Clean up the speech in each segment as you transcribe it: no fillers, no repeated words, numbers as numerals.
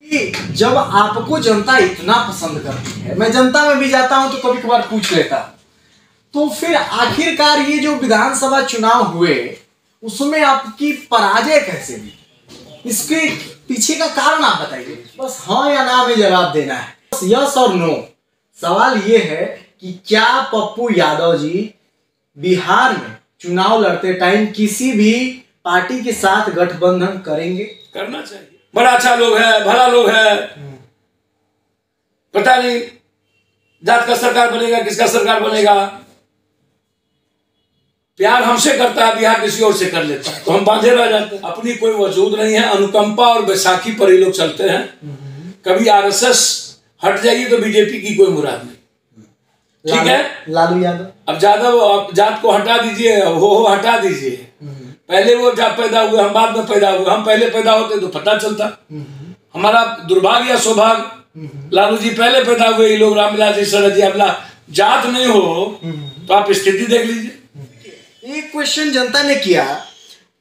कि जब आपको जनता इतना पसंद करती है, मैं जनता में भी जाता हूं तो कभी कभार पूछ लेता हूं, तो फिर आखिरकार ये जो विधानसभा चुनाव हुए उसमें आपकी पराजय कैसे हुई? इसके पीछे का कारण आप बताइए। बस हाँ या ना में जवाब देना है, बस यस और नो। सवाल ये है कि क्या पप्पू यादव जी बिहार में चुनाव लड़ते टाइम किसी भी पार्टी के साथ गठबंधन करेंगे? करना चाहिए। बड़ा अच्छा लोग है, भला लोग है। पता नहीं जात का सरकार बनेगा, किसका सरकार बनेगा। प्यार हमसे करता है, बिहार किसी और से कर लेता है, तो हम बांधे रह जाते हैं। अपनी कोई वजूद नहीं है, अनुकंपा और बैसाखी पर ये लोग चलते हैं। कभी आरएसएस हट जाइए तो बीजेपी की कोई मुराद नहीं। ठीक है, लालू यादव। अब जात को हटा दीजिए, हो हटा दीजिए। पहले वो जब पैदा हुए, हम बाद में पैदा हुए। हम पहले पैदा होते तो पता चलता। हमारा दुर्भाग्य या सौभाग्य, लालू जी पहले पैदा हुए, ये लोग रामविलास जी, शरद जी। अब जात नहीं हो तो आप स्थिति देख लीजिए। एक क्वेश्चन जनता ने किया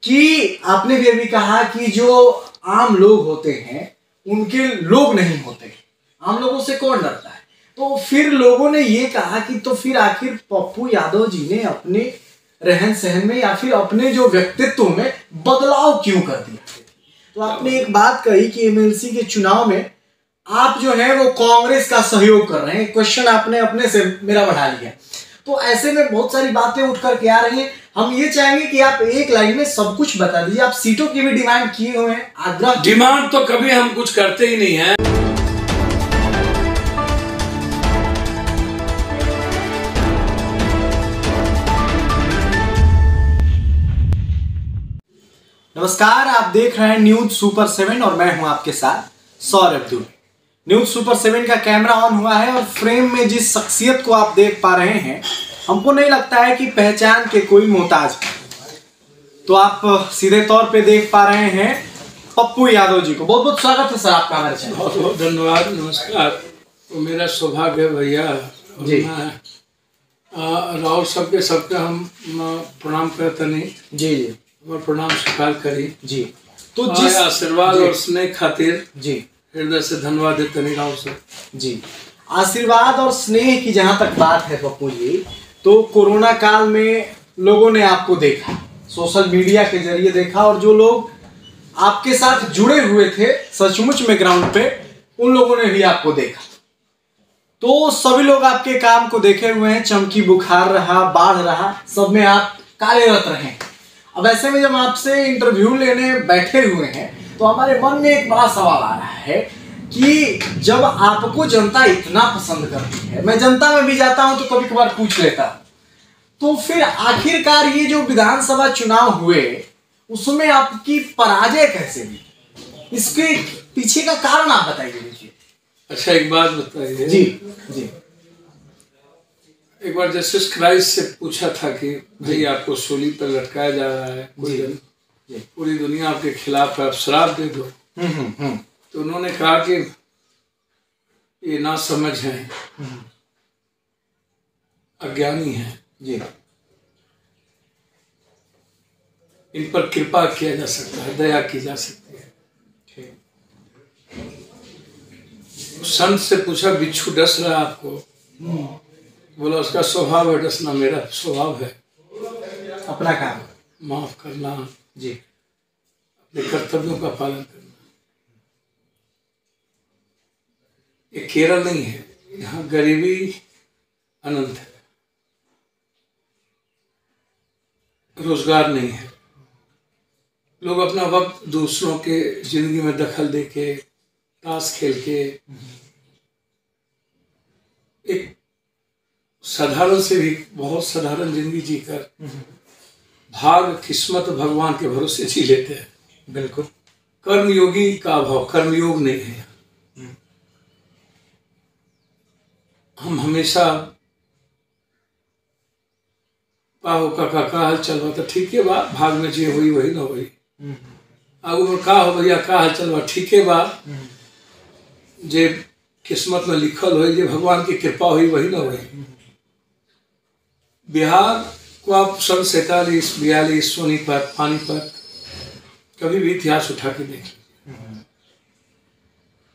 कि आपने भी अभी कहा कि जो आम लोग होते हैं उनके लोग नहीं होते, आम लोगों से कौन डरता है? तो फिर लोगों ने ये कहा कि तो फिर आखिर पप्पू यादव जी ने अपने रहन सहन में या फिर अपने जो व्यक्तित्व में बदलाव क्यों कर दिया? तो आपने एक बात कही कि एमएलसी के चुनाव में आप जो है वो कांग्रेस का सहयोग कर रहे हैं। क्वेश्चन आपने अपने से मेरा बढ़ा लिया। तो ऐसे में बहुत सारी बातें उठ करके आ रही हैं। हम ये चाहेंगे कि आप एक लाइन में सब कुछ बता दीजिए। आप सीटों की भी डिमांड किए हुए हैं, आग्रह। डिमांड तो कभी हम कुछ करते ही नहीं है। नमस्कार, आप देख रहे हैं न्यूज सुपर 7 और मैं हूं आपके साथ सौरभ दुबे। न्यूज सुपर 7 का कैमरा ऑन हुआ है और फ्रेम में जिस शख्सियत को आप देख पा रहे हैं, हमको नहीं लगता है कि पहचान के कोई मोहताज है। तो आप सीधे तौर पे देख पा रहे हैं पप्पू यादव जी को। बहुत बहुत स्वागत है सर आपका हमारे चैनल। बहुत बहुत धन्यवाद, नमस्कार। तो मेरा सौभाग्य है भैया जी, राहुल सबके हम प्रणाम करते नहीं जी जी, और प्रणाम स्वीकार करी जी। तो जिस आशीर्वाद और स्नेह खातिर जी हृदय से धन्यवाद देते नहीं राहुल सर जी। आशीर्वाद और स्नेह की जहां तक बात है पप्पू जी, तो कोरोना काल में लोगों ने आपको देखा, सोशल मीडिया के जरिए देखा, और जो लोग आपके साथ जुड़े हुए थे सचमुच में ग्राउंड पे, उन लोगों ने भी आपको देखा। तो सभी लोग आपके काम को देखे हुए हैं। चमकी बुखार रहा, बाढ़ रहा, सब में आप कार्यरत रहे। अब ऐसे में जब आपसे इंटरव्यू लेने बैठे हुए हैं तो हमारे मन में एक बड़ा सवाल आ रहा है कि जब आपको जनता इतना पसंद करती है, मैं जनता में भी जाता हूं तो कभी कभार पूछ लेता हूं, तो फिर आखिरकार ये जो विधानसभा चुनाव हुए उसमें आपकी पराजय कैसे हुई? इसके पीछे का कारण आप बताइए मुझे। अच्छा, एक बात बताइए जी जी। एक बार जस्टिस क्राइस्ट से पूछा था कि भाई आपको सूली पर लटकाया जा रहा है, कोई पूरी दुनिया आपके खिलाफ है, आप शराब दे दो। तो उन्होंने कहा कि ये ना समझ है, अज्ञानी है जी, इन पर कृपा किया जा सकता है, दया की जा सकती है। संत से पूछा बिच्छू डस रहा है आपको? बोला उसका स्वभाव है डसना, मेरा स्वभाव है अपना काम माफ करना जी, अपने कर्तव्यों का पालन करना। ये केरल नहीं है, यहाँ गरीबी अनंत है, रोजगार नहीं है। लोग अपना वक्त दूसरों के जिंदगी में दखल देके, ताश खेल के, एक साधारण से भी बहुत साधारण जिंदगी जीकर भाग किस्मत भगवान के भरोसे जी लेते हैं। बिल्कुल। कर्मयोगी का अभाव, कर्मयोग नहीं है। हम हमेशा पाहो का हाल चल रहा था, ठीक है बा, भाग में जे हुई वही ना हुई। आगू में का हो भैया, का हाल चल रहा, ठीक है बा, जे किस्मत में लिखल हो, जे भगवान की कृपा हुई वही ना हुई। बिहार को आप 47, 42, सोनीपत, पानीपत, कभी भी इतिहास उठा के देख लीजिए।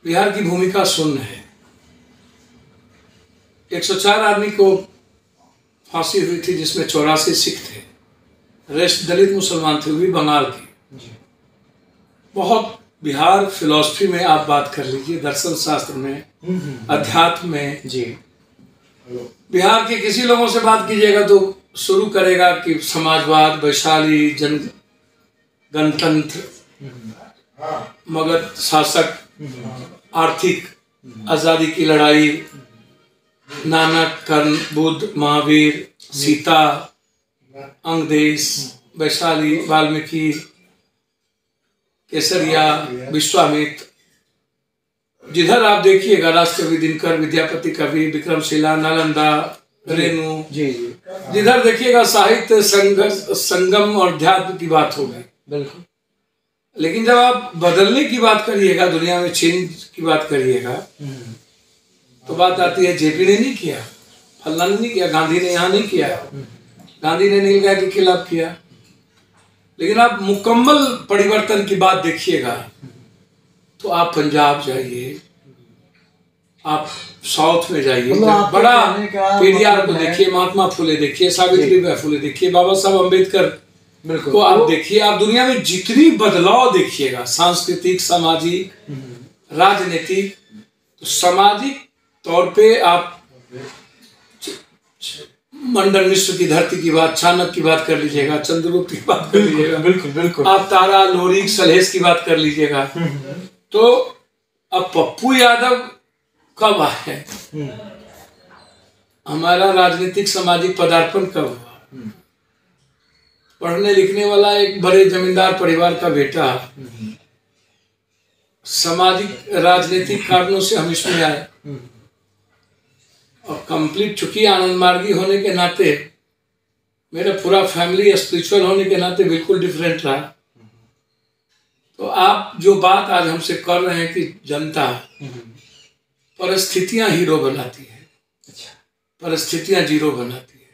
बिहार की भूमिका शून्य है। 104 आदमी को फांसी हुई थी, जिसमें 84 सिख थे, रेस्ट दलित मुसलमान थे, वो भी बंगाल के। बहुत बिहार फिलॉसफी में आप बात कर लीजिए, दर्शन शास्त्र में, अध्यात्म में जी, बिहार के किसी लोगों से बात कीजिएगा तो शुरू करेगा कि समाजवाद, वैशाली, जन गणतंत्र, मगध शासक, आर्थिक आजादी की लड़ाई, नानक, कर्ण, बुद्ध, महावीर, सीता, अंगदेश, वैशाली, वाल्मीकि, केसरिया, विश्वामित्र। जिधर आप देखिएगा, राष्ट्रकवि दिनकर, विद्यापति कवि, विक्रमशिला, नालंदा, रेणु, जी जी, जिधर देखिएगा साहित्य, संगम और अध्यात्म की बात होगी। बिल्कुल। लेकिन जब आप बदलने की बात करिएगा, दुनिया में चेंज की बात करिएगा, तो बात आती है जेपी ने नहीं किया, फल्ला ने नहीं किया, गांधी ने यहाँ नहीं किया, गांधी ने नीलगाय के खिलाफ किया। लेकिन आप मुकम्मल परिवर्तन की बात देखिएगा तो आप पंजाब जाइए, आप साउथ में जाइए, बड़ा पेरियार को देखिए, महात्मा फुले देखिए, सावित्रीबाई फुले देखिए, बाबा साहब अम्बेडकर को आप देखिए। आप दुनिया में जितनी बदलाव देखिएगा, सांस्कृतिक, सामाजिक, राजनीतिक, तो सामाजिक तौर पे आप मंडन मिश्र की धरती की बात, चाणक्य की बात कर लीजिएगा, चंद्रगुप्त की बात कर लीजिएगा, बिल्कुल बिल्कुल, आप तारा, लोरी, सलहेश की बात कर लीजिएगा। तो अब पप्पू यादव कब आए, हमारा राजनीतिक सामाजिक पदार्पण कब हुआ? पढ़ने लिखने वाला एक बड़े जमींदार परिवार का बेटा, सामाजिक राजनीतिक कारणों से हम इसमें आए, और कंप्लीट, चूंकि आनंद मार्गी होने के नाते, मेरा पूरा फैमिली स्पिरिचुअल होने के नाते बिल्कुल डिफरेंट रहा। तो आप जो बात आज हमसे कर रहे हैं कि जनता, परिस्थितियां हीरो बनाती है, परिस्थितियां जीरो बनाती है।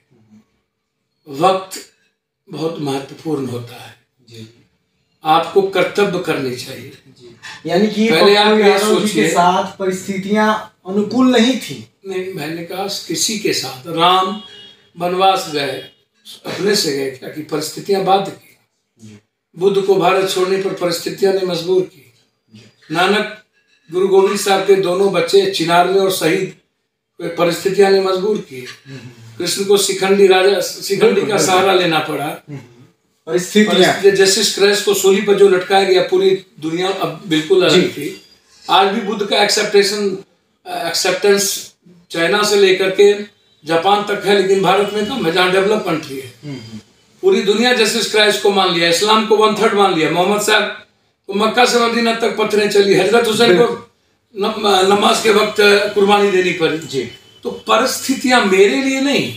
वक्त बहुत महत्वपूर्ण होता है, आपको कर्तव्य करनी चाहिए। यानी कि पहले आप ये सोचिए, साथ परिस्थितियां अनुकूल नहीं थी। नहीं, मैंने कहा किसी के साथ, राम वनवास गए, अपने से गए क्या, कि परिस्थितियां बाध्य की। बुद्ध को भारत छोड़ने पर परिस्थितियां ने मजबूर की। नानक, गुरु गोविंद साहब के दोनों बच्चे चिनार में और शहीद, परिस्थितियां ने मजबूर की। कृष्ण को शिखंडी का सहारा लेना पड़ा। परिस्थितियां, जस्टिस क्राइस्ट को सूली पर जो लटकाया गया, पूरी दुनिया अब बिल्कुल अलग थी। आज भी बुद्ध का एक्सेप्टेंस चाइना से लेकर के जापान तक है, लेकिन भारत में कम है, जहाँ डेवलप कंट्री है। पूरी दुनिया जस्टिस क्राइस्ट को मान लिया, इस्लाम को 1/3 मान लिया, मोहम्मद साहब को मक्का से मदीना तक पत्थरें चली, हजरत हुसैन को नमाज के वक्त कुर्बानी देनी पड़ी जी। तो परिस्थितियां मेरे लिए नहीं,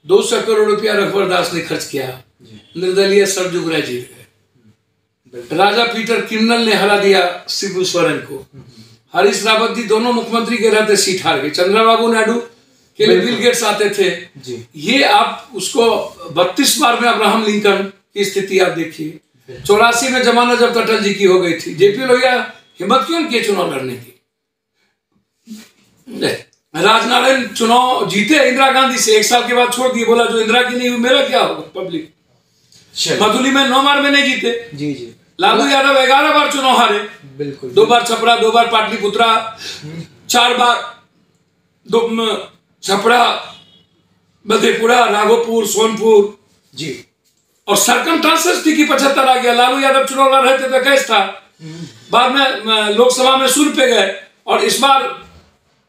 200 करोड़ रुपया रघुवर दास ने खर्च किया, निर्दलीय सरजुगराय जीत गए। राजा पीटर किन्नल ने हरा दिया शिबू सोरेन को। हरीश रावत जी दोनों मुख्यमंत्री के रहते सीट हार गए। चंद्रबाबू नायडू के लिए बिल गेट्स आते थे जी। ये आप उसको 32 बार में अब्राहम लिंकन की स्थिति आप देखिए। 84 में जमानत जब अटल जी की हो गई थी, जेपी लोहिया हिम्मत क्यों किए चुनाव लड़ने की? राजनारायण चुनाव जीते इंदिरा गांधी से, 1 साल के बाद छोड़ दिए, बोला जो इंदिरा की नहीं हुई मेरा क्या होगा। पब्लिक मधुली में 9 बार में नहीं जीते जी जी। लालू यादव 11 बार चुनाव हारे, बिल्कुल, 2 बार छपरा, 2 बार पाटलिपुत्रा, 4 बार छपरा, मधेपुरा, राघोपुर, सोनपुर जी। और सरकमस्टांसेस थी कि 75 आ गया। लालू यादव चुनाव लड़ रहे थे तो कैसे था, बाद में लोकसभा में 100 पे गए। और इस बार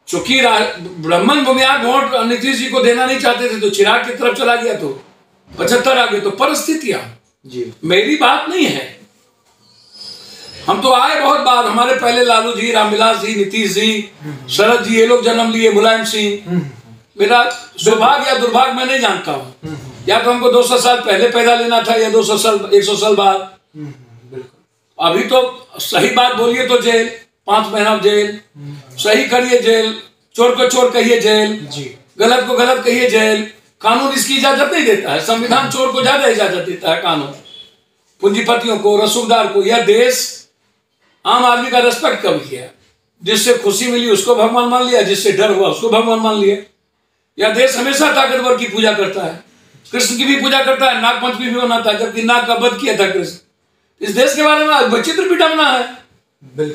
चूंकि ब्राह्मण बुनियाद वोट नीतीश जी को देना नहीं चाहते थे, तो चिराग की तरफ चला गया, तो 75 आ गए। तो परिस्थितियां जी, मेरी बात नहीं है। हम तो आए बहुत बार, हमारे पहले लालू जी, रामविलास जी, नीतीश जी, शरद जी, ये लोग जन्म लिए, मुलायम सिंह। मेरा सौभाग्य या दुर्भाग्य मैं नहीं जानता हूँ, या तो हमको 200 साल पहले पैदा लेना था या 200 साल 100 साल बाद। अभी तो सही बात बोलिए तो जेल, 5 महीना जेल, सही करिए जेल, चोर को चोर कहिए जेल, गलत को गलत कहिए जेल। कानून इसकी इजाजत नहीं देता है, संविधान चोर को ज्यादा इजाजत देता है, कानून पूंजीपतियों को, रसूखदार को। यह देश आम आदमी का रेस्पेक्ट कब किया? जिससे खुशी मिली उसको भगवान मान लिया, जिससे डर हुआ उसको भगवान मान लिया। यह देश हमेशा ताकतवर की पूजा करता है, कृष्ण की भी पूजा करता है, नाग पंचमी भी मनाता है, जबकि नाग का वध किया था कृष्ण। इस देश के बारे में चित्र पिटाना है।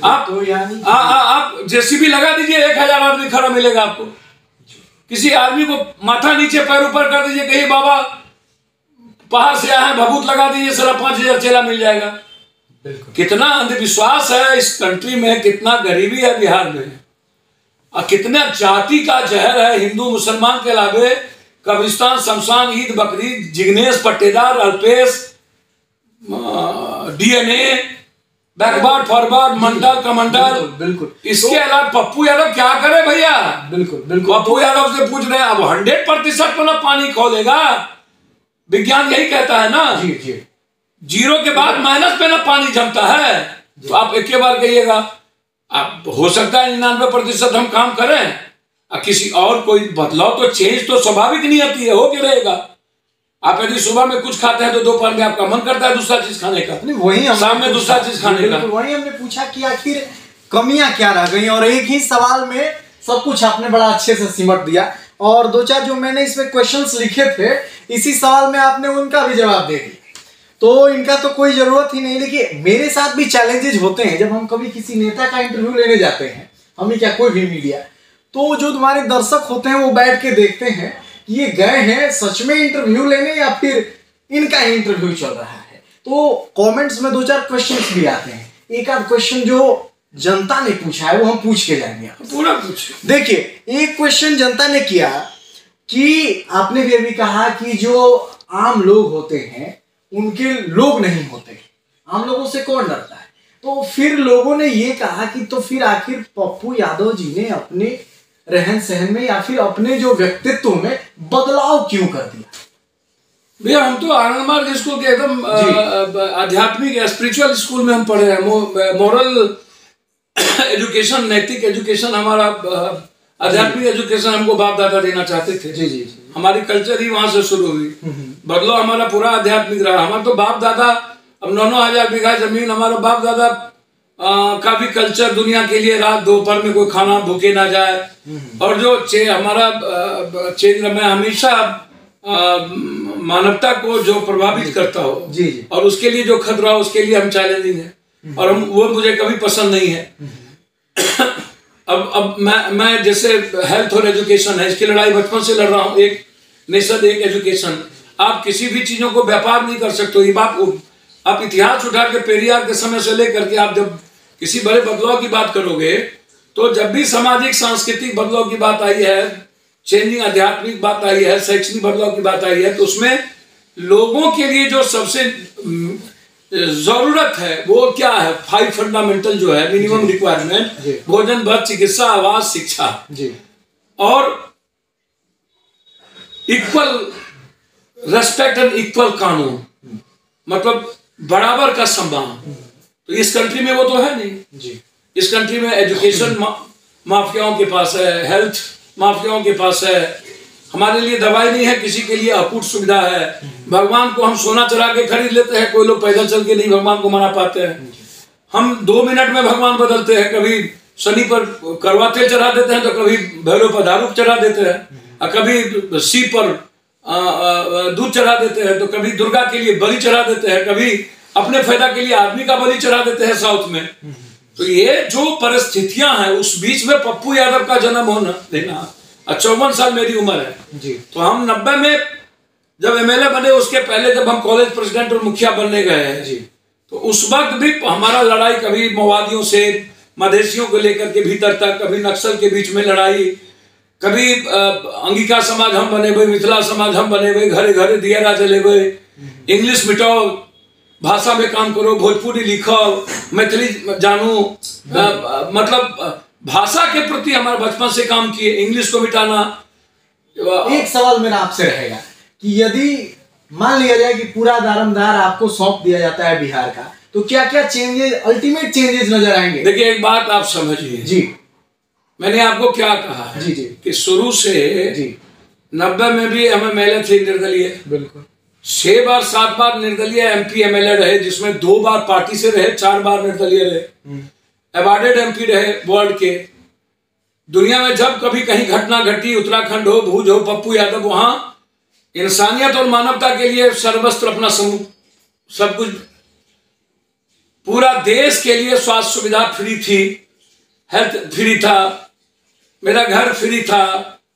आप तो यानी आप जेसीबी लगा दीजिए, 1000 आदमी खड़ा मिलेगा आपको। किसी आदमी को माथा नीचे पैर ऊपर कर दीजिए, कहिए बाबा पहाड़ से आए हैं, भभूत लगा दीजिए, सारा 5000 चेला मिल जाएगा। कितना अंधविश्वास है इस कंट्री में, कितना गरीबी है बिहार में, और कितना जाति का जहर है। हिंदू मुसलमान के अलावे कब्रिस्तान, शमशान, ईद, बकरीद, जिग्नेश, पट्टेदार, अल्पेश, डीएनए, बैकवर्ड फॉरवर्ड, मंडल कमंडल, बिल्कुल। इसके अलावा पप्पू यादव क्या करे भैया? बिल्कुल बिल्कुल। पप्पू यादव से पूछ रहे हैं, अब 100% तो ना पानी खोलेगा, विज्ञान यही कहता है ना। जी जी। 0 के बाद माइनस पे ना पानी जमता है। तो आप एक बार कहिएगा, आप हो सकता है 99% हम काम करें, और किसी और कोई बदलाव तो चेंज तो स्वाभाविक नहीं आती है, हो के रहेगा। आप यदि सुबह में कुछ खाते हैं तो दोपहर में आपका मन करता है दूसरा चीज खाने का, वही शाम में दूसरा चीज खाने का। वही हमने पूछा कि आखिर कमियां क्या रह गई, और एक ही सवाल में सब कुछ आपने बड़ा अच्छे से सिमट दिया। और 2-4 जो मैंने इसमें क्वेश्चंस लिखे थे, इसी सवाल में आपने उनका भी जवाब दे दिया, तो इनका तो कोई जरूरत ही नहीं। लेकिन मेरे साथ भी चैलेंजेस होते हैं जब हम कभी किसी नेता का इंटरव्यू लेने जाते हैं, हम ही क्या कोई भी मीडिया, तो जो तुम्हारे दर्शक होते हैं वो बैठ के देखते हैं कि ये गए हैं सच में इंटरव्यू लेने या फिर इनका इंटरव्यू चल रहा है। तो कमेंट्स में 2-4 क्वेश्चंस भी आते हैं। एक आध क्वेश्चन जो जनता ने पूछा है वो हम पूछ के जाएंगे। पूरा पूछ देखिए, एक क्वेश्चन जनता ने किया कि आपने भी अभी कहा कि जो आम लोग होते हैं उनके लोग नहीं होते, आम लोगों से कौन डरता है। तो फिर लोगों ने ये कहा कि तो फिर आखिर पप्पू यादव जी ने अपने रहन सहन में या फिर अपने जो व्यक्तित्व में बदलाव क्यों कर दिया? भैया हम तो आनंद मार्ग स्कूल के एकदम आध्यात्मिक स्पिरिचुअल स्कूल में हम पढ़े हैं। मॉरल एजुकेशन, नैतिक एजुकेशन, हमारा आध्यात्मिक एजुकेशन हमको बाप दादा देना चाहते थे। जी जी। हमारी कल्चर ही वहां से शुरू हुई। बदलाव हमारा पूरा आध्यात्मिक रहा। हमारा तो बाप दादा, अब 9-9 हजार बीघा जमीन, हमारा बाप दादा का भी कल्चर दुनिया के लिए, रात दोपहर में कोई खाना भूखे ना जाए। और जो हमारा चेंज में हमेशा मानवता को जो प्रभावित करता हो जी जी, और उसके लिए जो खतरा हो उसके लिए हम चैलेंजिंग है, और हम वो मुझे कभी पसंद नहीं है। अब मैं जैसे हेल्थ और एजुकेशन है, इसकी लड़ाई बचपन से लड़ रहा हूँ। एक नेशन एक एजुकेशन। आप किसी भी चीजों को व्यापार नहीं कर सकते। ये बात आप इतिहास उठा के पेरियार के समय से लेकर के आप जब किसी बड़े बदलाव की बात करोगे, तो जब भी सामाजिक सांस्कृतिक बदलाव की बात आई है, चेंजिंग आध्यात्मिक बात आई है, शैक्षणिक बदलाव की बात आई है, तो उसमें लोगों के लिए जो सबसे जरूरत है वो क्या है? 5 फंडामेंटल जो है, मिनिमम रिक्वायरमेंट, भोजन, वस्त्र, चिकित्सा, आवास, शिक्षा जी, और इक्वल रेस्पेक्ट एंड इक्वल कानून, मतलब बराबर का सम्मान। तो इस कंट्री में वो तो है नहीं जी। इस कंट्री में एजुकेशन माफियाओं के पास है, हेल्थ माफियाओं के पास है, हमारे लिए दवाई नहीं है, किसी के लिए अपूर्व सुविधा है। भगवान को हम सोना चढ़ा के खरीद लेते हैं, कोई लोग पैदल चल के नहीं भगवान को मना पाते हैं। हम 2 मिनट में भगवान बदलते हैं, कभी शनि पर करवा तेल चढ़ा देते हैं, तो कभी भैरव पर दारू चढ़ा देते हैं, और कभी शिव पर दूध चढ़ा देते हैं, तो कभी दुर्गा के लिए बलि चढ़ा देते हैं, कभी अपने फायदा के लिए आदमी का बलि चढ़ा देते हैं साउथ में। तो ये जो परिस्थितियां हैं, उस बीच में पप्पू यादव का जन्म होना देना, 54 साल मेरी उम्र है जी। तो हम 90 में जब एमएलए बने, उसके पहले जब हम कॉलेज प्रेसिडेंट और मुखिया बनने गए हैं जी, तो उस वक्त भी हमारा लड़ाई कभी माओवादियों से, मधेसियों को लेकर के भीतर तक, कभी नक्सल के बीच में लड़ाई, कभी अंगिका समाज हम बने हुए, मिथिला समाज हम बने हुए, घरे घरे दिया चले हुए, इंग्लिश मिटाओ, भाषा में काम करो, भोजपुरी लिखो, मैथिली जानू, मतलब भाषा के प्रति हमारे बचपन से काम किए, इंग्लिश को मिटाना। एक सवाल मेरा आपसे रहेगा कि यदि मान लिया जाए कि पूरा दारोमदार आपको सौंप दिया जाता है बिहार का, तो क्या क्या चेंजेस, अल्टीमेट चेंजेस नजर आएंगे? देखिए, एक बात आप समझिए जी, मैंने आपको क्या कहा है जी जी, कि शुरू से जी 90 में भी हम एमएलए थे निर्दलीय, बिल्कुल 6 बार 7 बार निर्दलीय एमपी एमएलए रहे, जिसमें 2 बार पार्टी से रहे, 4 बार निर्दलीय रहे। अवार्डेड एमपी रहे वर्ल्ड के। दुनिया में जब कभी कहीं घटना घटी, उत्तराखंड हो, भुज हो, पप्पू यादव वहां इंसानियत और मानवता के लिए सर्वस्त्र अपना सब कुछ, पूरा देश के लिए स्वास्थ्य सुविधा फ्री थी, हेल्थ फ्री था, मेरा घर फ्री था।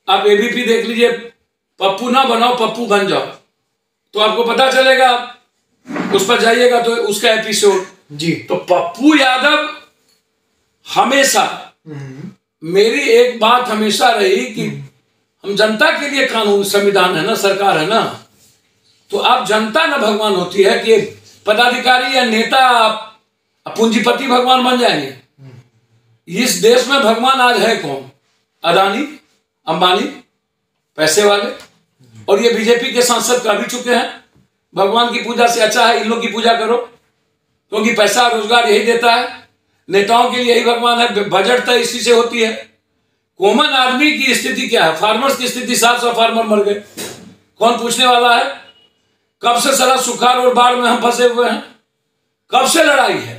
आप एबीपी देख लीजिए, पप्पू ना बनाओ पप्पू बन जाओ, तो आपको पता चलेगा, उस पर जाइएगा तो उसका एपिसोड जी। तो पप्पू यादव हमेशा, मेरी एक बात हमेशा रही कि हम जनता के लिए कानून संविधान है ना, सरकार है ना, तो आप जनता ना भगवान होती है कि पदाधिकारी या नेता पूंजीपति भगवान बन जाएंगे। इस देश में भगवान आज है कौन? अदानी, अंबानी, पैसे वाले, और ये बीजेपी के सांसद कर भी चुके हैं। भगवान की पूजा से अच्छा है इन लोग की पूजा करो, क्योंकि पैसा रोजगार यही देता है, नेताओं के लिए यही भगवान है, बजट तय इसी से होती है। कॉमन आदमी की स्थिति क्या है? फार्मर्स की स्थिति, 700 फार्मर मर गए, कौन पूछने वाला है? कब से सारा सुखाड़ और बाढ़ में हम फंसे हुए हैं, कब से लड़ाई है?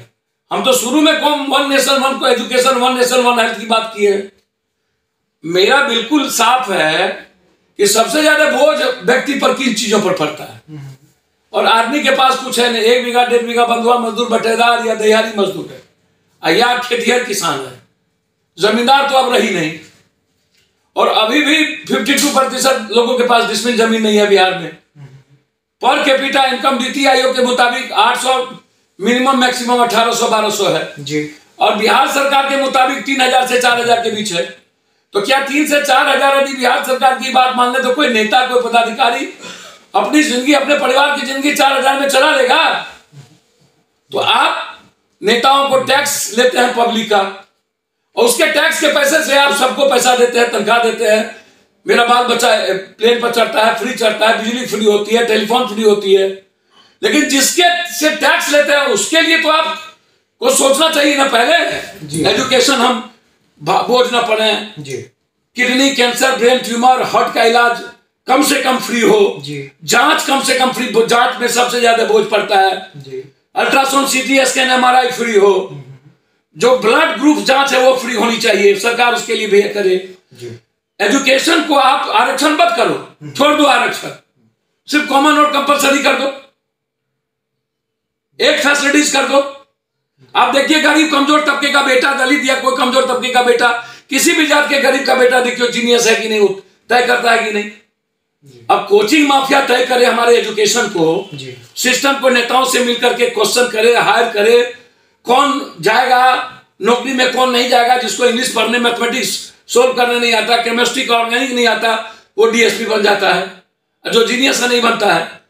हम तो शुरू में कौन वन नेशन वन को education, one nation one health की बात की है। मेरा बिल्कुल साफ है कि सबसे ज्यादा बोझ व्यक्ति पर किन चीजों पर पड़ता है, और आदमी के पास कुछ है नहीं। 1 बीघा 1.5 बीघा बंधुआ मजदूर, बटेदार या दिहाड़ी मजदूर है, या खेतिहर किसान है, जमींदार तो अब रही नहीं। और अभी भी 52% लोगों के पास डिसमिल जमीन नहीं है बिहार में। Per capita income NITI Aayog के मुताबिक 800 मिनिमम, मैक्सिमम 1800-1200 है जी। और बिहार सरकार के मुताबिक 3000 से 4000 के बीच है। तो क्या 3 से 4000 यदि बिहार सरकार की बात मान ले तो कोई नेता, कोई पदाधिकारी अपनी जिंदगी, अपने परिवार की जिंदगी 4000 में चला लेगा? तो आप नेताओं को टैक्स लेते हैं पब्लिक का, और उसके टैक्स के पैसे से आप सबको पैसा देते हैं, तनख्वाह देते हैं। मेरा बाल बच्चा प्लेन पर चढ़ता है, फ्री चढ़ता है, बिजली फ्री होती है, टेलीफोन फ्री होती है। लेकिन जिसके से टैक्स लेते हैं उसके लिए तो आपको सोचना चाहिए ना पहले। एजुकेशन हम बोझ ना पड़े, kidney cancer, brain tumour, heart का इलाज कम से कम फ्री हो, जांच कम से कम फ्री, जांच में सबसे ज्यादा बोझ पड़ता है। Ultrasound, CT scan, MRI free हो, जो ब्लड ग्रुप जांच है वो फ्री होनी चाहिए, सरकार उसके लिए भी करे। एजुकेशन को आप आरक्षण मत करो, छोड़ दो आरक्षण, सिर्फ कॉमन और कंपलसरी कर दो, एक फैसिलिटीज कर दो। आप देखिए गरीब कमजोर तबके का बेटा, दलित या कोई कमजोर तबके का बेटा, किसी भी जात के गरीब का बेटा देखियो जीनियस है कि नहीं, तय करता है कि नहीं। अब कोचिंग माफिया तय करे हमारे एजुकेशन को, सिस्टम को नेताओं से मिलकर के क्वेश्चन करे, हायर करे, कौन जाएगा नौकरी में, कौन नहीं जाएगा। जिसको इंग्लिश पढ़ने, मैथमेटिक्स सोल्व करने नहीं आता, केमिस्ट्री का ऑर्गेनिक नहीं आता, वो डीएसपी बन जाता है, जो जीनियस नहीं बनता है।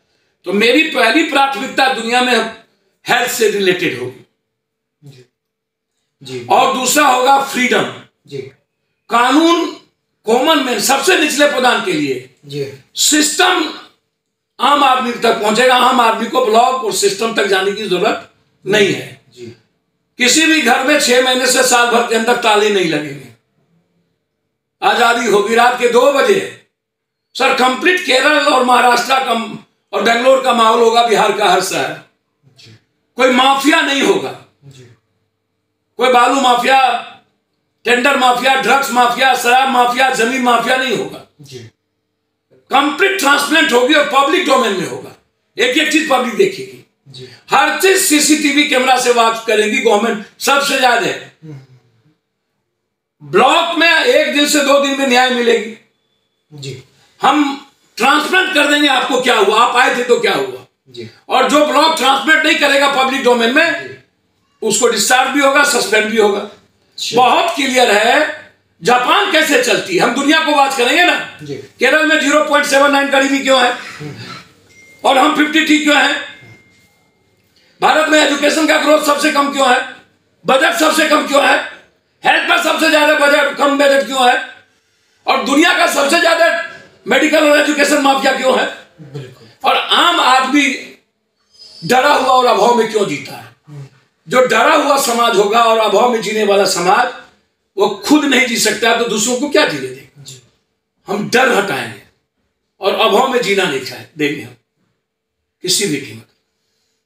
तो मेरी पहली प्राथमिकता दुनिया में हेल्थ से रिलेटेड होगी, और दूसरा होगा फ्रीडम, कानून कॉमन मैन, सबसे निचले पदान के लिए सिस्टम आम आदमी तक पहुंचेगा। आम आदमी को ब्लॉक और सिस्टम तक जाने की जरूरत नहीं है। किसी भी घर में 6 महीने से साल भर के अंदर ताले नहीं लगेंगे। आजादी होगी रात के 2 बजे, सर कंप्लीट केरल और महाराष्ट्र का और बेंगलोर का माहौल होगा, बिहार का हर शहर। कोई माफिया नहीं होगा, कोई बालू mafia, tender mafia, drugs mafia, शराब माफिया, जमीन माफिया नहीं होगा। कंप्लीट ट्रांसपेरेंट होगी और पब्लिक डोमेन में होगा। एक एक चीज पब्लिक देखेगी, हर चीज सीसीटीवी कैमरा से वॉच करेगी गवर्नमेंट, सबसे ज्यादा। ब्लॉक में 1 दिन से 2 दिन में न्याय मिलेगी। हम ट्रांसपेरेंट कर देंगे आपको क्या हुआ, आप आए थे तो क्या हुआ। और जो ब्लॉक ट्रांसपेरेंट नहीं करेगा पब्लिक डोमेन में, उसको डिस्चार्ज भी होगा, सस्पेंड भी होगा। बहुत क्लियर है जापान कैसे चलती है। हम दुनिया को बात करेंगे ना, केरल में 0.79 गरीबी क्यों है और हम 53 क्यों है। भारत में एजुकेशन का ग्रोथ सबसे कम क्यों है, बजट सबसे कम क्यों है, हेल्थ पर सबसे ज्यादा बजट, कम बजट क्यों है, और दुनिया का सबसे ज्यादा मेडिकल और एजुकेशन माफिया क्यों है, और आम आदमी डरा हुआ और अभाव में क्यों जीता है। जो डरा हुआ समाज होगा और अभाव में जीने वाला समाज, वो खुद नहीं जी सकता तो दूसरों को क्या जीने देगा। हम डर हटाएंगे और अभाव में जीना नहीं देंगे हम किसी भी कीमत।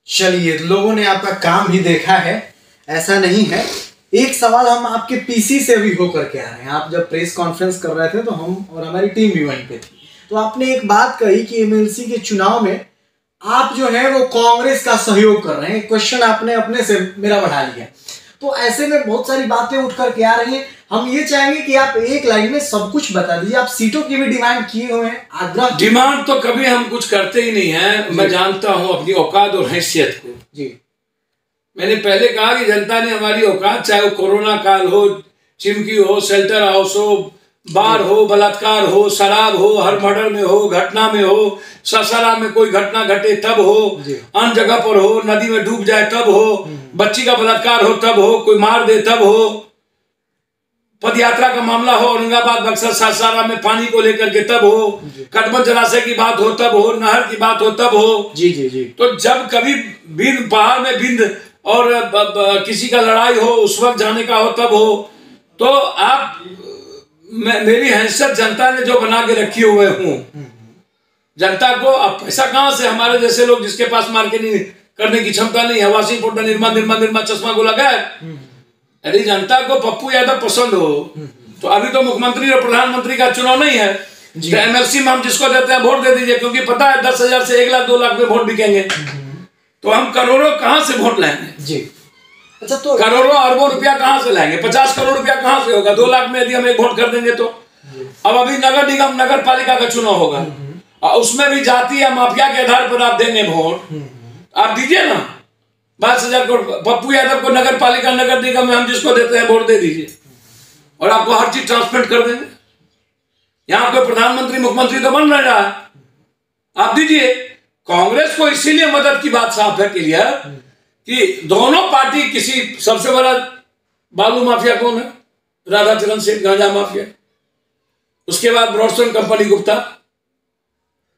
चलिए, लोगों ने आपका काम ही देखा है, ऐसा नहीं है एक सवाल हम आपके पीसी से भी होकर के आ रहे हैं। आप जब प्रेस कॉन्फ्रेंस कर रहे थे तो हम और हमारी टीम भी वहीं पे थी, तो आपने एक बात कही कि एमएलसी के चुनाव में आप जो है वो कांग्रेस का सहयोग कर रहे हैं। क्वेश्चन आपने अपने से मेरा बढ़ा लिया। तो ऐसे में बहुत सारी बातें उठ करके आ रही हैं। हम ये चाहेंगे कि आप एक लाइन में सब कुछ बता दीजिए। आप सीटों की भी डिमांड किए हुए हैं, आग्रह। डिमांड तो कभी हम कुछ करते ही नहीं है। मैं जानता हूं अपनी औकात और हैसियत को जी। मैंने पहले कहा कि जनता ने हमारी औकात, चाहे वो कोरोना काल हो, चिमकी हो, शेल्टर हाउस हो, बार हो, बलात्कार हो, शराब हो, हर मर्डर में हो, घटना में हो, ससरा में कोई घटना घटे तब हो, अन्य जगह पर हो, नदी में डूब जाए तब हो, बच्ची का बलात्कार हो तब हो, कोई मार दे तब हो, पद यात्रा का मामला हो, औरंगाबाद बक्सर सासाराम में पानी को लेकर के तब हो, कटमत जलाशय की बात हो तब हो, नहर की बात हो तब हो। जी जी जी। तो जब कभी बिंद पहाड़ में बिंद और किसी का लड़ाई हो, उस वक्त जाने का हो तब हो। तो आप मेरी हैसियत जनता ने जो बना के रखी हुए हूँ, जनता को अब पैसा कहां से, हमारे जैसे लोग जिसके पास मार्केटिंग करने की क्षमता नहीं है, वाशिंग निर्मा चश्मा को लगाए। यदि जनता को पप्पू यादव पसंद हो तो अभी तो मुख्यमंत्री और प्रधानमंत्री का चुनाव नहीं है, तो एमएलसी में हम जिसको देते हैं वोट दे दीजिए, क्योंकि पता है 10,000 से 1 लाख 2 लाख में वोट बिकेंगे। तो हम करोड़ों कहां से वोट लाएंगे जी। अच्छा, तो करोड़ों अरबों रुपया कहां से लाएंगे? 50 करोड़ रुपया कहां से होगा? 2 लाख में यदि हम एक वोट कर देंगे तो। अब अभी नगर निगम नगर पालिका का चुनाव होगा और उसमें भी जाति या माफिया के आधार पर आप देंगे वोट। आप दीजिए ना 22,000 करोड़ पप्पू यादव को नगर पालिका नगर निगम में हम जिसको देते हैं वोट दे दीजिए और आपको हर चीज ट्रांसपेरेंट कर देंगे। यहां कोई प्रधानमंत्री मुख्यमंत्री तो बन रहा है, आप दीजिए। कांग्रेस को इसीलिए मदद की बात साफ है क्लियर कि दोनों पार्टी किसी, सबसे बड़ा बालू माफिया कौन है? राधाचरण सेठ, गांजा माफिया। उसके बाद ब्रॉडस्टोन कंपनी गुप्ता,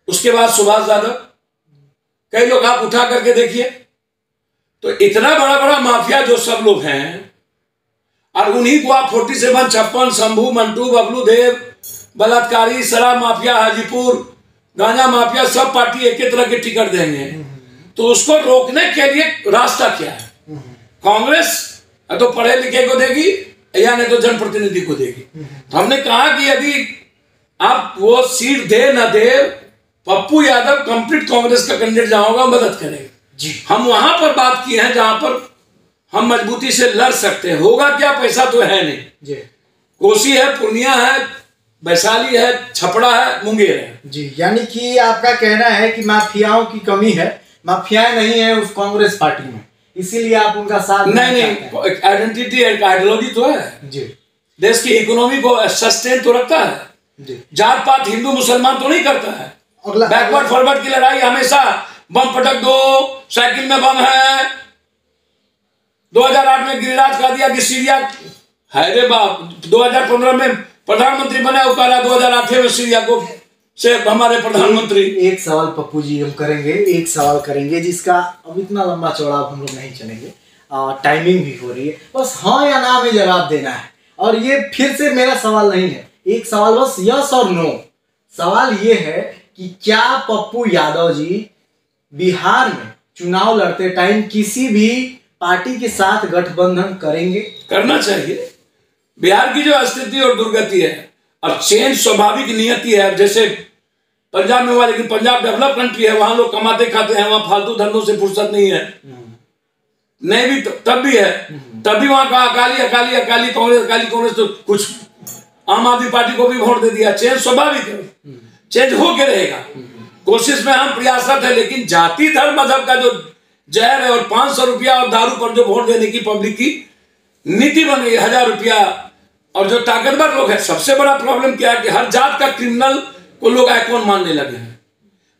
उसके बाद सुभाष यादव, कई लोग आप उठा करके देखिए। तो इतना बड़ा बड़ा माफिया जो सब लोग हैं, और उन्हीं को आप 47, 56, शंभू, मंटू, बबलू देव, बलात्कारी, शराब माफिया, हाजीपुर, गांजा माफिया, सब पार्टी एक तरह के टिकट देंगे। तो उसको रोकने के लिए रास्ता क्या है? कांग्रेस तो पढ़े लिखे को देगी या नहीं तो जनप्रतिनिधि को देगी। तो हमने कहा कि यदि आप वो सीट दे ना दे, पप्पू यादव कंप्लीट कांग्रेस का कैंडिडेट जहां होगा मदद करेंगे जी। हम वहां पर बात की है जहां पर हम मजबूती से लड़ सकते हैं। होगा क्या? पैसा तो है नहीं जी। कोसी है, पूर्णिया है, वैशाली है, छपड़ा है, मुंगेर है जी। यानी कि आपका कहना है कि माफियाओं की कमी है, माफियाएं नहीं है उस कांग्रेस पार्टी में, इसीलिए आप उनका साथ नहीं। आइडेंटिटी आइडियोलॉजी तो है जी। देश की इकोनॉमी को सस्टेन तो रखता है जी। जात पात हिंदू मुसलमान तो नहीं करता है। बैकवर्ड फॉरवर्ड की लड़ाई हमेशा बम पटक दो, साइकिल में बम है। 2008 में गिरिराज कह दिया कि सीरिया है रे बाप। 2015 में प्रधानमंत्री बना, वो कह रहा 2008 में सीरिया को से हमारे प्रधानमंत्री। एक सवाल पप्पू जी हम करेंगे, एक सवाल करेंगे जिसका अब इतना लंबा चौड़ा हम लोग नहीं चलेंगे, टाइमिंग भी हो रही है, बस हाँ या ना में जवाब देना है। और ये फिर से मेरा सवाल नहीं है, एक सवाल बस यस और नो। सवाल ये है कि क्या पप्पू यादव जी बिहार में चुनाव लड़ते टाइम किसी भी पार्टी के साथ गठबंधन करेंगे? करना चाहिए। बिहार की जो स्थिति और दुर्गति है, और चेंज स्वाभाविक नियति है। जैसे पंजाब में हुआ, लेकिन पंजाब डेवलप कंट्री है, वहां लोग कमाते खाते हैं, वहां फालतू धंधों से फुर्सत नहीं है। नहीं भी तब भी है, तब भी वहां का अकाली अकाली अकाली कांग्रेस, अकाली कांग्रेस, तो कुछ आम आदमी पार्टी को भी वोट दे दिया। चेंज स्वाभाविक है, चेंज होके रहेगा। कोशिश में हम प्रयासरत है, लेकिन जाति धर्म मजहब का जो जहर है और 500 रुपया और दारू पर जो वोट देने की पब्लिक की नीति बन गई, 1000 रुपया, और जो ताकतवर लोग हैं। सबसे बड़ा प्रॉब्लम क्या है कि हर जात का क्रिमिनल को लोग आइकॉन मानने लगे हैं,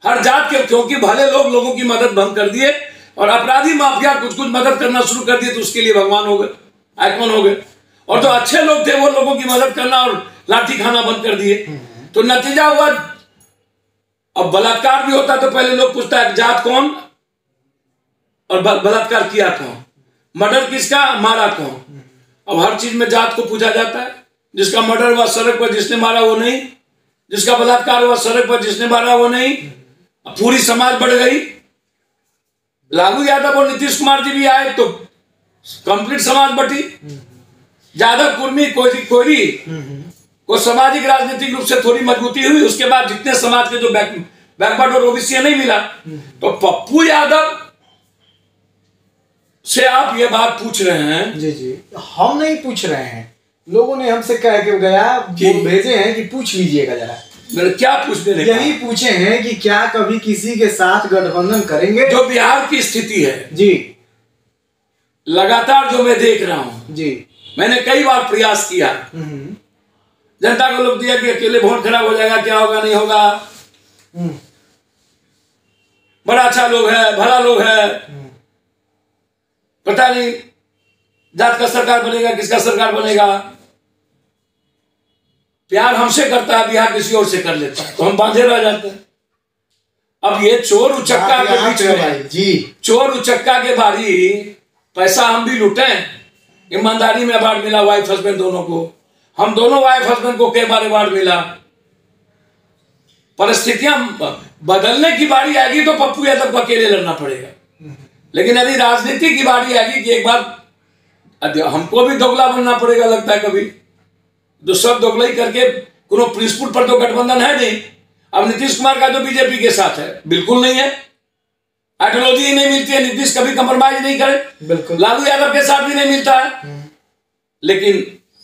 हर जात के, क्योंकि भले लोग लोगों की मदद बंद कर दिए और अपराधी माफिया कुछ कुछ मदद करना शुरू कर दिए, तो उसके लिए भगवान हो गए, आइकॉन हो गए। और जो अच्छे लोग थे वो लोगों की मदद करना और लाठी खाना बंद कर दिए। तो नतीजा हुआ, अब बलात्कार भी होता तो पहले लोग पूछता है जात कौन और बलात्कार किया कौन, मर्डर किसका, मारा कौन। अब हर चीज में जात को पूछा जाता है। जिसका मर्डर हुआ सड़क पर, जिसने मारा वो नहीं, जिसका बलात्कार हुआ सड़क पर, जिसने मारा वो नहीं। अब पूरी समाज बढ़ गई। लालू यादव और नीतीश कुमार जी भी आए तो कंप्लीट समाज बटी। जादव कुर्मी कोयरी को सामाजिक राजनीतिक रूप से थोड़ी मजबूती हुई, उसके बाद जितने समाज के जो बैकवर्ड और ओबीसी नहीं मिला, तो पप्पू यादव से आप ये बात पूछ रहे हैं? जी जी, हम नहीं पूछ रहे हैं, लोगों ने हमसे कह के गया भेजे हैं कि पूछ लीजिएगा जरा। क्या पूछने लगे? यही पूछे हैं कि क्या कभी किसी के साथ गठबंधन करेंगे? जो बिहार की स्थिति है जी, लगातार जो मैं देख रहा हूं जी, मैंने कई बार प्रयास किया, जनता को लोग दिया कि अकेले वोट खराब हो जाएगा, क्या होगा नहीं होगा, बड़ा अच्छा लोग है, भला लोग है, पता नहीं जात का सरकार बनेगा, किसका सरकार बनेगा। प्यार हमसे करता है, बिहार किसी और से कर लेता है, तो हम बांधे रह जाते हैं। अब ये चोर उचक्का के बीच में जी, चोर उचक्का के बारी पैसा हम भी लुटे, ईमानदारी में अवार्ड मिला वाइफ हस्बैंड दोनों को, हम दोनों वाइफ हस्बैंड को कई बार अवार्ड मिला। परिस्थितियां बदलने की बारी आएगी तो पप्पू यादव को अकेले लड़ना पड़ेगा, लेकिन यदि राजनीति की बारी आएगी कि एक बार हमको भी दोगला बनना पड़ेगा, लगता है कभी तो सब दोगलाई करके कोनो प्रिंसिपल पर तो गठबंधन है नहीं। अब नीतीश कुमार का तो बीजेपी के साथ है, बिल्कुल नहीं है, आइडियोलॉजी ही नहीं मिलती है, नीतीश कभी कंप्रोमाइज नहीं करे, बिल्कुल लालू यादव के साथ भी नहीं मिलता है, लेकिन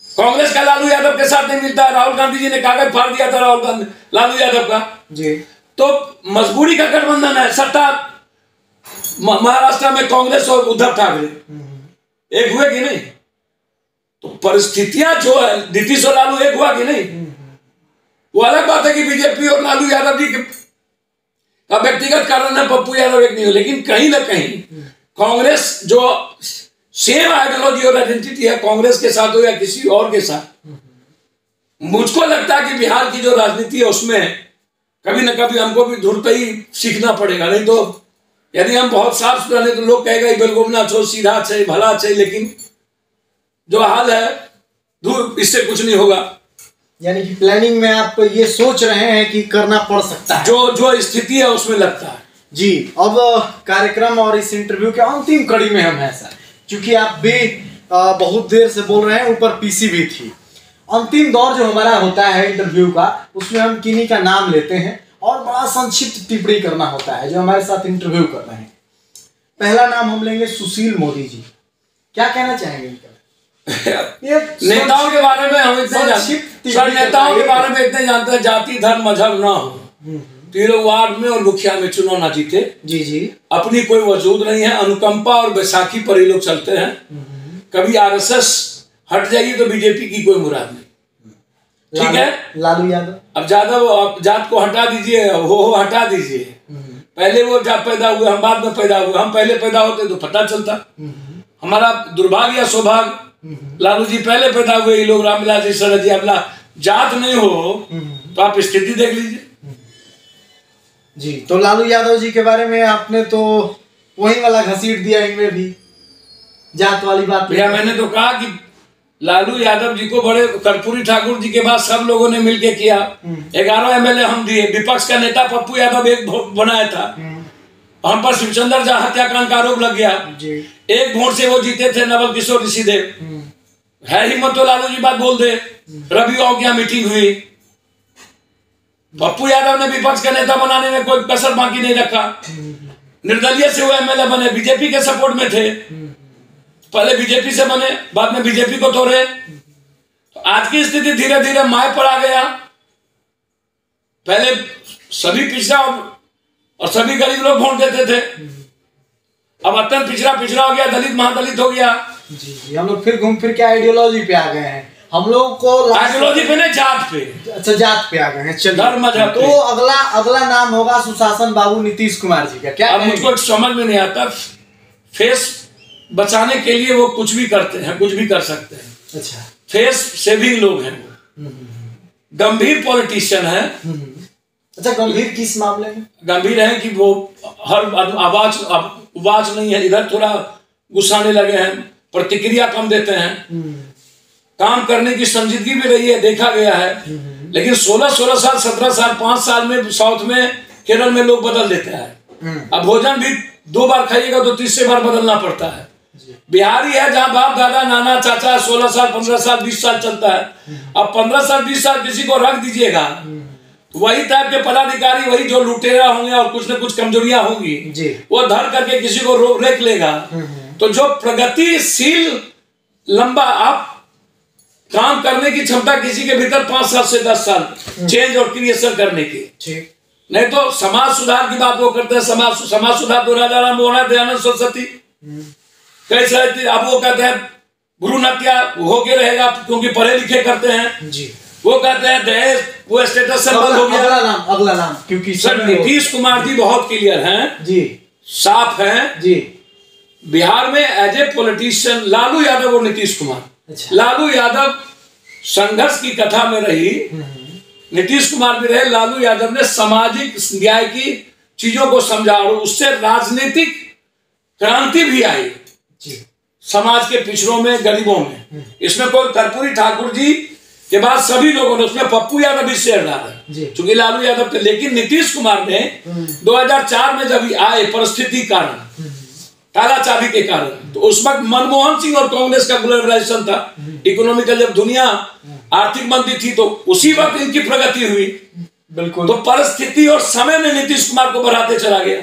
कांग्रेस का लालू यादव के साथ नहीं मिलता है। राहुल गांधी जी ने कागज फाड़ दिया था राहुल गांधी लालू यादव का जी, तो मजबूरी का गठबंधन है। सत्ता महाराष्ट्र में कांग्रेस और उद्धव ठाकरे एक हुए कि नहीं, तो परिस्थितियां जो है नीतीश और लालू एक हुआ कि नहीं, वो अलग बात है कि बीजेपी और लालू यादव जी का व्यक्तिगत कारण है, पप्पू यादव एक नहीं हो, लेकिन कहीं ना कहीं कांग्रेस जो सेम आइडियोलॉजी और आइडेंटिटी है, कांग्रेस के साथ हो या किसी और के साथ, मुझको लगता है कि बिहार की जो राजनीति है उसमें कभी ना कभी हमको भी धुरते ही सीखना पड़ेगा। नहीं तो यदि हम बहुत साफ सुथरा नहीं तो लोग कहेगा बेलगोमना छो, सीधा चाहिए, भला चाहिए, लेकिन जो हाल है दूर, इससे कुछ नहीं होगा। यानी कि प्लानिंग में आप ये सोच रहे हैं कि करना पड़ सकता है, जो स्थिति है उसमें लगता है। जी, अब कार्यक्रम और इस इंटरव्यू के अंतिम कड़ी में हम हैं सर, क्योंकि आप भी बहुत देर से बोल रहे हैं, ऊपर पीसी भी थी। अंतिम दौर जो हमारा होता है इंटरव्यू का, उसमें हम किन्हीं का नाम लेते हैं और बड़ा संक्षिप्त टिप्पणी करना होता है जो हमारे साथ इंटरव्यू कर रहे हैं। पहला नाम हम लेंगे सुशील मोदी जी, क्या कहना चाहेंगे इनका? नेताओं के बारे में हम इतने जानते, सर नेताओं के बारे में इतने जानते हैं, जाति धर्म मजहब ना हो, तीनों वार्ड में और मुखिया में चुनाव ना जीते, जी जी, अपनी कोई वजूद नहीं है, अनुकंपा और बैसाखी पर ही लोग चलते हैं। कभी आरएसएस हट जाएगी तो बीजेपी की कोई मुराद नहीं, ठीक है। लालू यादव, अब जात को हटा दीजिए, वो हटा दीजिए, पहले वो जब पैदा हुए, हम बाद में पैदा हुए, हम पहले पैदा होते तो पता चलता। हमारा दुर्भाग्य या सौभाग्य, लालू जी पहले पैदा हुए, ये लोग रामविलास जी, शरद जी, अब जात नहीं हो तो आप स्थिति देख लीजिए। जी, तो लालू यादव जी के बारे में आपने तो वही वाला घसीट दिया, इनमें भी जात वाली बात भैया। मैंने तो कहा कि लालू यादव जी को बड़े कर्पूरी ठाकुर जी के बाद सब लोगों ने मिलके किया, 11 एमएलए हम दिए, विपक्ष का नेता पप्पू यादव एक वोट बनाया था, हम पर शिवचंद्र झा हत्याकांड का आरोप लग गया, एक वोट से वो जीते थे नवल किशोर ऋषिदेव, है हिम्मत तो लालू जी बात बोल दे। रविवार की मीटिंग हुई, पप्पू यादव ने विपक्ष का नेता बनाने में कोई कसर बाकी नहीं रखा, निर्दलीय से वो एमएलए बने, बीजेपी के सपोर्ट में थे, पहले बीजेपी से बने, बाद में बीजेपी को तोड़े। तो आज की स्थिति धीरे धीरे माय पर आ गया, पहले सभी पिछड़ा और सभी गरीब लोग वोट देते थे, अब अत्यंत पिछड़ा हो गया, दलित महादलित हो गया। जी, हम लोग फिर घूम फिर के आइडियोलॉजी पे आ गए हैं, हम लोग को आइडियोलॉजी पे नहीं, जात पे, अच्छा जात पे आ गए हैं। चलिए, धर्म मजहब। तो अगला नाम होगा सुशासन बाबू नीतीश कुमार जी का, क्या? अब मुझको समझ में नहीं आता, फेस बचाने के लिए वो कुछ भी करते हैं, कुछ भी कर सकते हैं। अच्छा, फेस सेविंग लोग हैं, गंभीर पॉलिटिशियन है। अच्छा, गंभीर किस मामले में? गंभीर है कि वो हर आवाज नहीं है, इधर थोड़ा गुस्साने लगे हैं, प्रतिक्रिया कम देते हैं, काम करने की संजीदगी भी रही है, देखा गया है, लेकिन 16 साल 17 साल 5 साल में साउथ में केरल में लोग बदल देते हैं। अब भोजन भी 2 बार खाइएगा तो तीसरे बार बदलना पड़ता है। बिहारी है जहां बाप दादा नाना चाचा 16 साल 15 साल 20 साल चलता है। अब 15 साल 20 साल किसी को रख दीजिएगा तो वही टाइप के पदाधिकारी, वही जो लुटेरा होंगे और कुछ न कुछ कमजोरियां होंगी वो धर करके किसी को रोक लेगा। तो जो प्रगतिशील लंबा आप काम करने की क्षमता किसी के भीतर 5 साल से 10 साल चेंज और क्रिएशन करने की, नहीं तो समाज सुधार की बात वो करते हैं। समाज सुधार तो राजा राम मोहन दयानंद सरस्वती कैसे, अब वो कहते हैं भ्रूण हत्या होके रहेगा क्योंकि पढ़े लिखे करते हैं जी। वो कहते हैं दहेज वो स्टेटस सिंबल हो गया। अगला नाम क्योंकि सर नीतीश कुमार जी बहुत क्लियर हैं जी, साफ हैं जी। बिहार में as a politician Lalu Yadav और नीतीश कुमार, लालू यादव संघर्ष की कथा में रही, नीतीश कुमार भी रहे। लालू यादव ने सामाजिक न्याय की चीजों को समझा और उससे राजनीतिक क्रांति भी आई समाज के पिछड़ों में, गरीबों में। इसमें कोई कर्पूरी ठाकुर जी के बाद सभी लोगों ने, उसमें पप्पू यादव भी शेयर डाला क्योंकि लालू यादव थे। लेकिन नीतीश कुमार ने 2004 में जब आए परिस्थिति कारण, ताला चाबी के कारण, तो उस वक्त मनमोहन सिंह और कांग्रेस का ग्लोबलाइजेशन था, इकोनॉमिकल, जब दुनिया आर्थिक मंदी थी तो उसी वक्त इनकी प्रगति हुई। बिल्कुल। तो परिस्थिति और समय ने नीतीश कुमार को बढ़ाते चला गया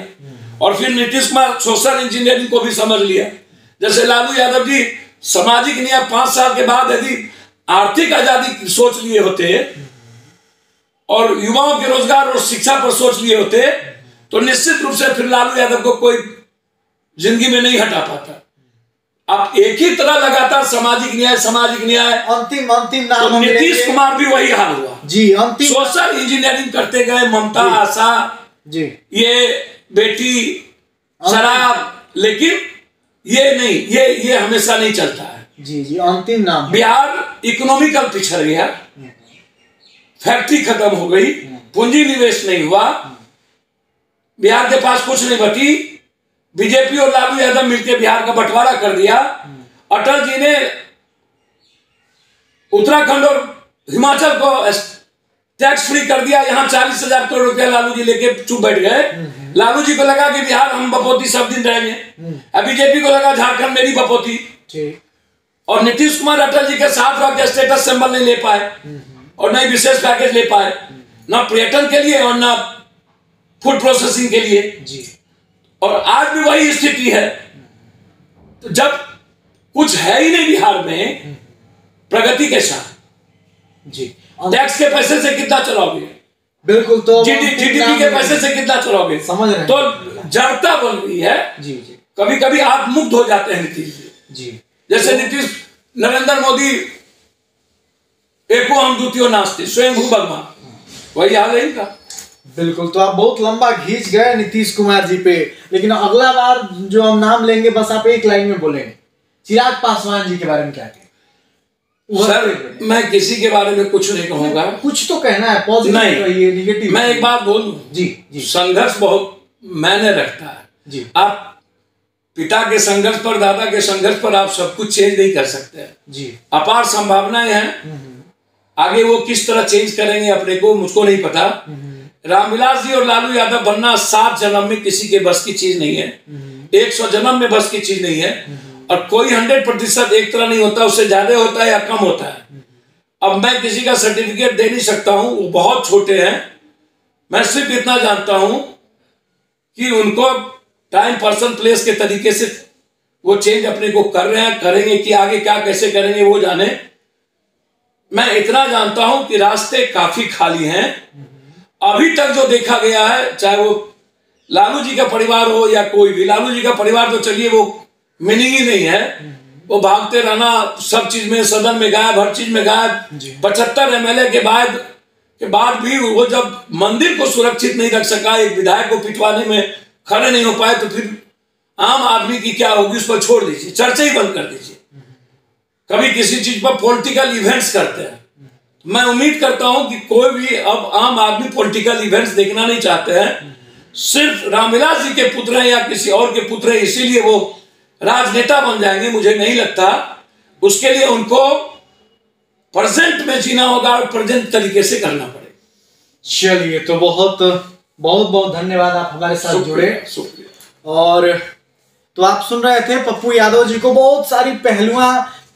और फिर नीतीश कुमार सोशल इंजीनियरिंग को भी समझ लिया। जैसे लालू यादव जी सामाजिक न्याय 5 साल के बाद यदि आर्थिक आजादी सोच लिए होते और युवाओं के रोजगार और शिक्षा पर सोच लिए होते तो निश्चित रूप से फिर लालू यादव को कोई जिंदगी में नहीं हटा पाता। अब एक ही तरह लगातार सामाजिक न्याय अंतिम नाम, तो नीतीश कुमार भी वही हाल हुआ जी। अंतिम सोशल इंजीनियरिंग करते गए, ममता आशा जी, ये बेटी शराब, लेकिन ये नहीं, ये हमेशा नहीं चलता है जी जी। अंतिम नाम बिहार इकोनॉमिकल पिछड़ गया, फैक्ट्री खत्म हो गई, पूंजी निवेश नहीं हुआ, बिहार के पास कुछ नहीं बची। बीजेपी और लालू यादव मिलकर बिहार का बंटवारा कर दिया। अटल जी ने उत्तराखंड और हिमाचल को टैक्स फ्री कर दिया, यहाँ 40,000 करोड़ रुपया लालू जी लेके चुप बैठ गए। लालू जी को लगा कि बिहार हम बपोती सब दिन रहेंगे, अब बीजेपी को लगा झारखंड मेरी बपोती। और नीतीश कुमार अटल जी के साथ रह स्टेटस सिंबल नहीं ले पाए और न विशेष पैकेज ले पाए, न पर्यटन के लिए और न फूड प्रोसेसिंग के लिए जी। और आज भी वही स्थिति है। तो जब कुछ है ही नहीं बिहार में प्रगति के साथ जी, टैक्स के पैसे से कितना चलाओगे? बिल्कुल। तो जीडीपी के पैसे से कितना चलाओगे? समझ रहे हैं। तो जड़ता बन रही है जी जी। कभी कभी आप मुक्त हो जाते हैं नीतीश जी। जैसे नीतीश, नरेंद्र मोदी एको हम द्वितीय नास्ते स्वयं भगवान, वही हाल है इनका। बिल्कुल। तो आप बहुत लंबा खींच गए नीतीश कुमार जी पे, लेकिन अगला बार जो हम नाम लेंगे बस आप एक लाइन में बोलेंगे, चिराग पासवान जी के बारे में क्या कहें? सर मैं किसी के बारे में कुछ नहीं कहूंगा। कुछ तो कहना है, पॉजिटिव नहीं, निगेटिव। मैं एक बात बोलूं जी जी, संघर्ष बहुत मायने रखता है जी। आप पिता के संघर्ष पर, दादा के संघर्ष पर आप सब कुछ चेंज नहीं कर सकते जी। अपार संभावनाएं हैं, आगे वो किस तरह चेंज करेंगे अपने को मुझको नहीं पता। रामविलास जी और लालू यादव बनना 7 जन्म में किसी के बस की चीज नहीं है, 100 जन्म में बस की चीज नहीं है। और कोई 100% एक तरह नहीं होता, उससे ज्यादा होता है या कम होता है। अब मैं किसी का सर्टिफिकेट दे नहीं सकता हूं, वो बहुत छोटे हैं। मैं सिर्फ इतना जानता हूं कि उनको टाइम, पर्सन, प्लेस के तरीके से वो चेंज अपने को कर रहे हैं, करेंगे कि आगे क्या कैसे करेंगे वो जाने। मैं इतना जानता हूं कि रास्ते काफी खाली हैं। अभी तक जो देखा गया है, चाहे वो लालू जी का परिवार हो या कोई भी, लालू जी का परिवार तो चलिए वो मीनिंग ही नहीं है, वो भागते रहना सब चीज में, सदन में गायब, हर चीज में गायब। 75 MLA के बाद भी वो जब मंदिर को सुरक्षित नहीं रख सका, एक विधायक को पिटवाने में खड़े नहीं हो पाए, तो फिर आम आदमी की क्या होगी, उस पर छोड़ दीजिए, चर्चा ही बंद कर दीजिए। कभी किसी चीज पर पॉलिटिकल इवेंट्स करते हैं। मैं उम्मीद करता हूं कि कोई भी अब आम आदमी पॉलिटिकल इवेंट्स देखना नहीं चाहते हैं। सिर्फ रामविलास जी के पुत्र हैं या किसी और के पुत्र हैं इसीलिए वो राजनेता बन जाएंगे, मुझे नहीं लगता। उसके लिए उनको प्रेजेंट में जीना होगा और प्रेजेंट तरीके से करना पड़ेगा। चलिए, तो बहुत बहुत बहुत धन्यवाद, आप हमारे साथ जुड़े। शुक्रिया। और तो आप सुन रहे थे पप्पू यादव जी को। बहुत सारी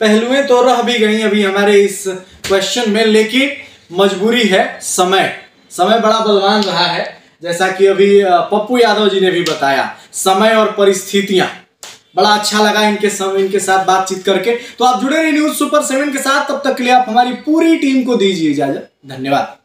पहलुएं तो रह भी गई अभी हमारे इस क्वेश्चन में, लेकिन मजबूरी है, समय बड़ा बलवान रहा है। जैसा कि अभी पप्पू यादव जी ने भी बताया, समय और परिस्थितियां। बड़ा अच्छा लगा इनके साथ बातचीत करके। तो आप जुड़े रहिए न्यूज़ सुपर 7 के साथ। तब तक के लिए आप हमारी पूरी टीम को दीजिए इजाजत। धन्यवाद।